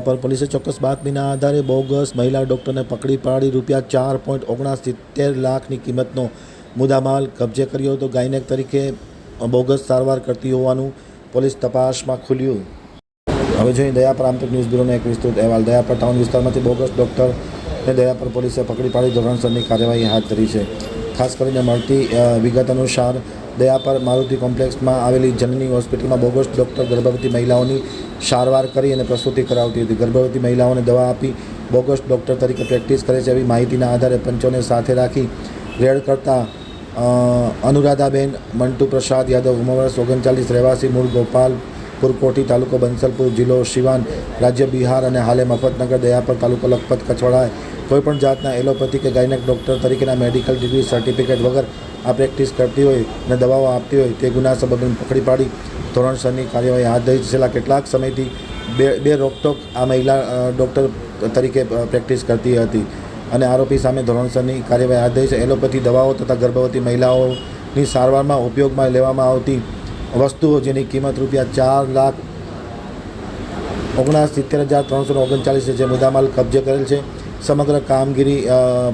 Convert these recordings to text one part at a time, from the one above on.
દયાપર પોલીસે ચોક્કસ બાતમીના આધારે બોગસ મહિલા ડૉક્ટરને પકડી પાડી ₹4.69 લાખની કિંમતનો મુદ્દામાલ કબજે કર્યો હતો. ગાયનેક તરીકે બોગસ સારવાર કરતી હોવાનું પોલીસ તપાસમાં ખુલ્યું. હવે જોઈએ દયાપર આમતક ન્યૂઝ બ્યુરોનો એક વિસ્તૃત અહેવાલ. દયાપર ટાઉન વિસ્તારમાંથી બોગસ ડૉક્ટરને દયાપર પોલીસે પકડી પાડી ધોરણસરની કાર્યવાહી હાથ ધરી છે. ખાસ કરીને મળતી વિગત અનુસાર દયાપર મારુતિ કોમ્પ્લેક્સમાં આવેલી જનની હોસ્પિટલમાં બોગસ ડૉક્ટર ગર્ભવતી મહિલાઓની સારવાર કરી અને પ્રસૂતિ કરાવતી હતી. ગર્ભવતી મહિલાઓને દવા આપી બોગસ ડૉક્ટર તરીકે પ્રેક્ટિસ કરે છે એવી માહિતીના આધારે પંચોને સાથે રાખી રેડ કરતા અનુરાધાબેન મંટુ પ્રસાદ યાદવ, ઉંમર વર્ષ 39, રહેવાસી મૂળ ગોપાલપુર કોઠી, તાલુકો બંસલપુર, જિલ્લો સિવાન, રાજ્ય બિહાર અને હાલે મફતનગર, દયાપર, તાલુકો લખપત, કછવાડાએ કોઈપણ જાતના એલોપેથી કે ગાયનેક ડૉક્ટર તરીકેના મેડિકલ ડિગ્રી સર્ટિફિકેટ વગર આ પ્રેક્ટિસ કરતી હોય અને દવાઓ આપતી હોય તે ગુના સબબને પકડી પાડી ધોરણસરની કાર્યવાહી હાથ ધરી. છેલ્લા કેટલાક સમયથી બે રોકટોક આ મહિલા ડૉક્ટર તરીકે પ્રેક્ટિસ કરતી હતી અને આરોપી સામે ધોરણસરની કાર્યવાહી હાથ ધરી છે. એલોપેથી દવાઓ તથા ગર્ભવતી મહિલાઓની સારવારમાં ઉપયોગમાં લેવામાં આવતી વસ્તુઓ જેની કિંમત ₹4,69,339 છે જે મુદ્દામાલ કબજે કરેલ છે. સમગ્ર કામગીરી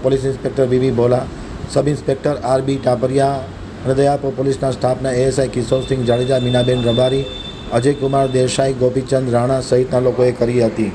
police inspector V Bhola, sub inspector RB Taparia અને દયાપર પોલીસના સ્ટાફના ASI કિશોરસિંહ જાડેજા, મીનાબેન રબારી, અજયકુમાર દેસાઈ, ગોપીચંદ રાણા સહિતના લોકોએ કરી હતી.